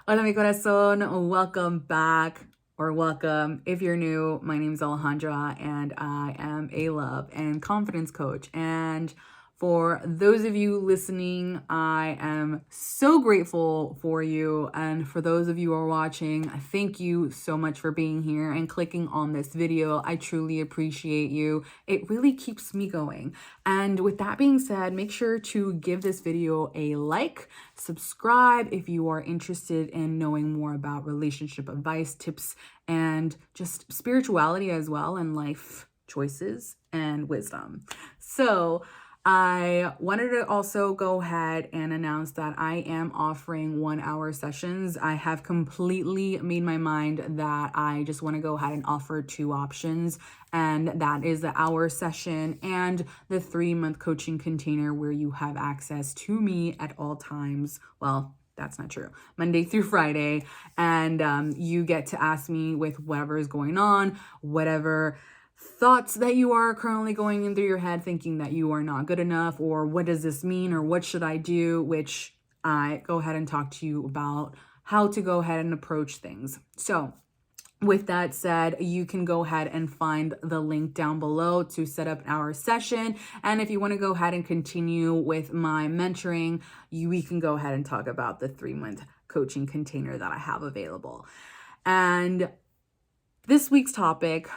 Hola, mi corazón. Welcome back, or welcome. If you're new, my name is Alejandra, and I am a love and confidence coach. And for those of you listening, I am so grateful for you. And for those of you who are watching, thank you so much for being here and clicking on this video. I truly appreciate you. It really keeps me going. And with that being said, make sure to give this video a like, subscribe if you are interested in knowing more about relationship advice, tips, and just spirituality as well, and life choices and wisdom. So, I wanted to also go ahead and announce that I am offering 1 hour sessions. I have completely made my mind that I just want to go ahead and offer two options, and that is the hour session and the 3 month coaching container where you have access to me at all times. Well, that's not true. Monday through Friday. And you get to ask me with whatever is going on, whatever thoughts that you are currently going in through your head, thinking that you are not good enough, or what does this mean, or what should I do, which I go ahead and talk to you about how to go ahead and approach things. So with that said, you can go ahead and find the link down below to set up our session. And if you want to go ahead and continue with my mentoring, we can go ahead and talk about the 3 month coaching container that I have available. And this week's topic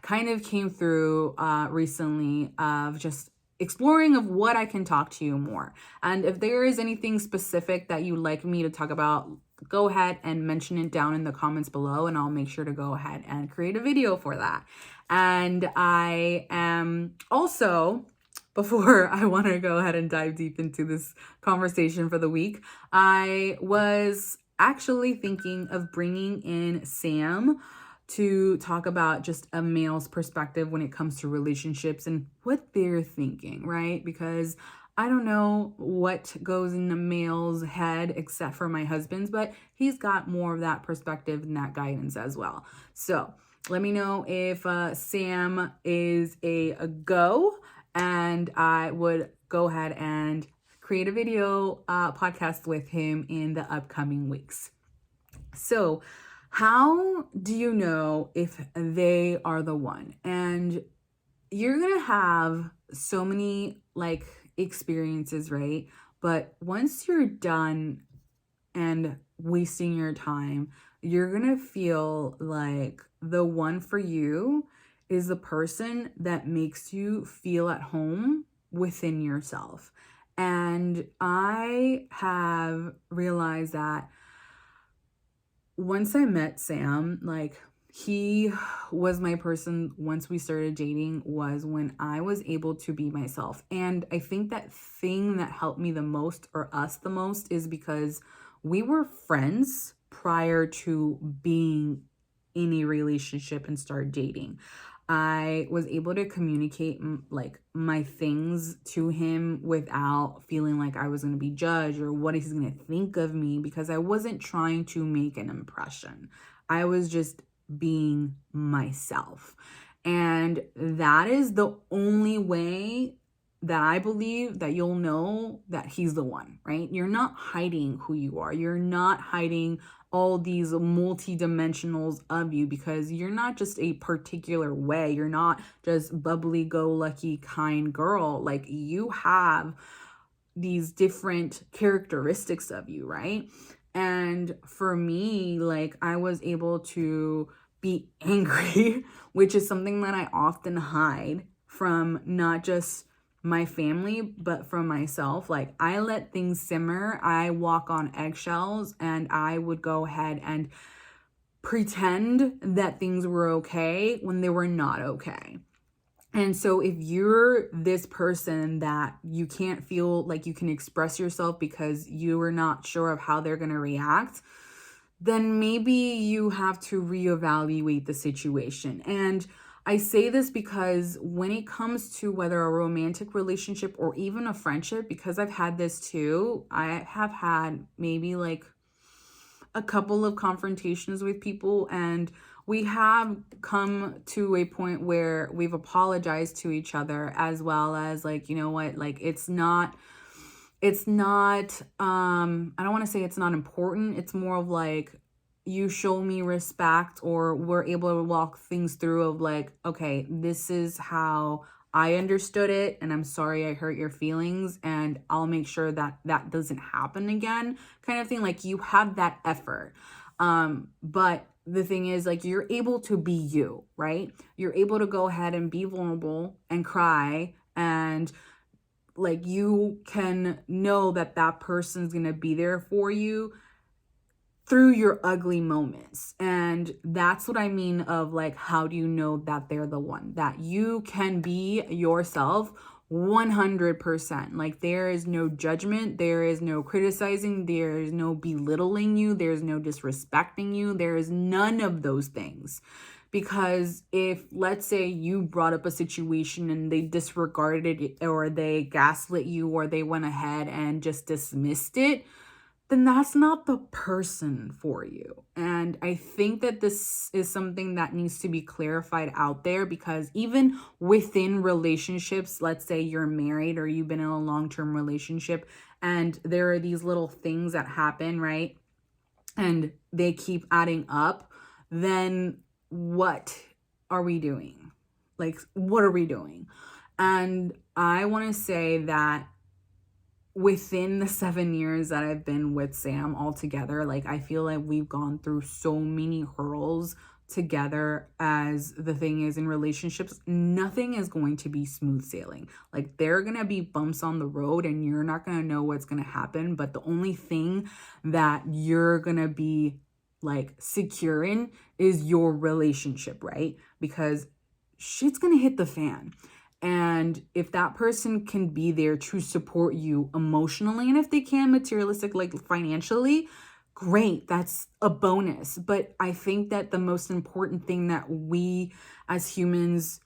kind of came through recently of just exploring of what I can talk to you more. And if there is anything specific that you'd like me to talk about, go ahead and mention it down in the comments below, and I'll make sure to go ahead and create a video for that. And I am also, before I want to go ahead and dive deep into this conversation for the week, I was actually thinking of bringing in Sam to talk about just a male's perspective when it comes to relationships and what they're thinking, right? Because I don't know what goes in a male's head except for my husband's, but he's got more of that perspective and that guidance as well. So let me know if Sam is a go, and I would go ahead and create a video podcast with him in the upcoming weeks. So, how do you know if they are the one? And you're going to have so many experiences, right? But once you're done and wasting your time, you're going to feel like the one for you is the person that makes you feel at home within yourself. And I have realized that once I met Sam, he was my person once we started dating, was when I was able to be myself. And I think that thing that helped me the most, or us the most, is because we were friends prior to being in a relationship and start dating. I was able to communicate my things to him without feeling like I was going to be judged or what he's going to think of me, because I wasn't trying to make an impression. I was just being myself. And that is the only way that I believe that you'll know that he's the one, right? You're not hiding who you are. You're not hiding all these multi-dimensionals of you, because you're not just a particular way. You're not just bubbly go lucky kind girl. Like, you have these different characteristics of you, right? And for me, I was able to be angry, which is something that I often hide from not just my family, but from myself. Like, I let things simmer. I walk on eggshells, and I would go ahead and pretend that things were okay when they were not okay. And so if you're this person that you can't feel like you can express yourself because you are not sure of how they're going to react, then maybe you have to reevaluate the situation. And I say this because when it comes to whether a romantic relationship or even a friendship, because I've had this too, I have had maybe a couple of confrontations with people, and we have come to a point where we've apologized to each other, as well as you know what, it's not it's not, I don't want to say it's not important. It's more of like, you show me respect, or we're able to walk things through of like, okay, this is how I understood it, and I'm sorry I hurt your feelings, and I'll make sure that that doesn't happen again, kind of thing. Like, you have that effort. But the thing is, like, you're able to be you, right? You're able to go ahead and be vulnerable and cry, and like, you can know that that person's gonna be there for you through your ugly moments. And that's what I mean of like, how do you know that they're the one? That you can be yourself 100%. Like, there is no judgment, there is no criticizing, there is no belittling you, there's no disrespecting you, there is none of those things. Because if, let's say, you brought up a situation and they disregarded it, or they gaslit you, or they went ahead and just dismissed it, then that's not the person for you. And I think that this is something that needs to be clarified out there, because even within relationships, let's say you're married or you've been in a long-term relationship, and there are these little things that happen, right? And they keep adding up, then what are we doing? Like, what are we doing? And I want to say that within the 7 years that I've been with Sam altogether, like, I feel like we've gone through so many hurdles together. As the thing is, in relationships, nothing is going to be smooth sailing. Like, there are going to be bumps on the road, and you're not going to know what's going to happen. But the only thing that you're going to be like secure in is your relationship, right? Because shit's going to hit the fan. And if that person can be there to support you emotionally, and if they can materialistic, like financially, great, that's a bonus. But I think that the most important thing that we as humans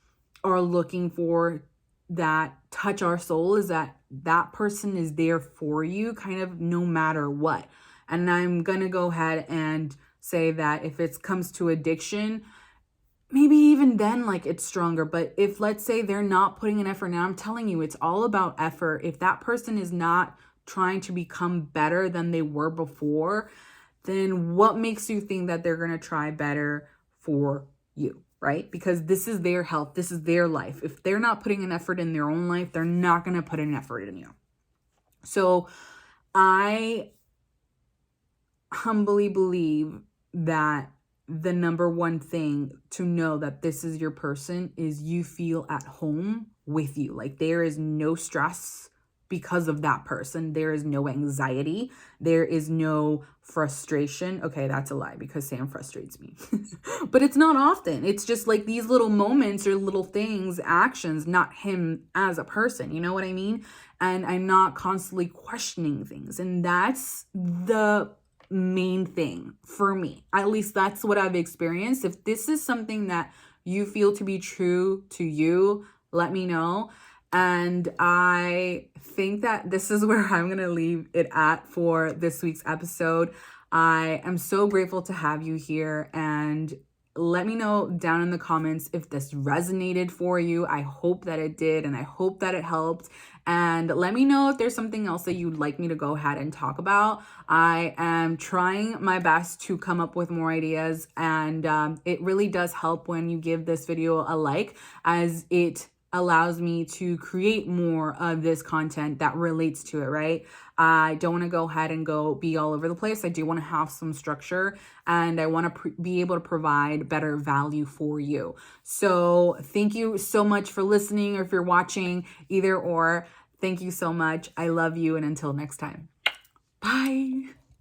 are looking for, that touch our soul, is that that person is there for you kind of no matter what. And I'm going to go ahead and say that if it comes to addiction, maybe even then, like, it's stronger. But if, let's say, they're not putting an effort, now I'm telling you, it's all about effort. If that person is not trying to become better than they were before, then what makes you think that they're going to try better for you, right? Because this is their health, this is their life. If they're not putting an effort in their own life, they're not going to put an effort in you. So I humbly believe that the number one thing to know that this is your person is you feel at home with you. Like, there is no stress because of that person. There is no anxiety. There is no frustration. Okay, that's a lie, because Sam frustrates me. But it's not often. It's just like these little moments or little things, actions, not him as a person. You know what I mean? And I'm not constantly questioning things. And that's the main thing for me. At least that's what I've experienced. If this is something that you feel to be true to you, let me know. And I think that this is where I'm going to leave it at for this week's episode. I am so grateful to have you here, and let me know down in the comments if this resonated for you. I hope that it did, and I hope that it helped. And let me know if there's something else that you'd like me to go ahead and talk about. I am trying my best to come up with more ideas, and it really does help when you give this video a like, as it allows me to create more of this content that relates to it, right? I don't want to go ahead and be all over the place. I do want to have some structure, and I want to be able to provide better value for you. So thank you so much for listening, or if you're watching, either or. Thank you so much. I love you, and until next time. Bye.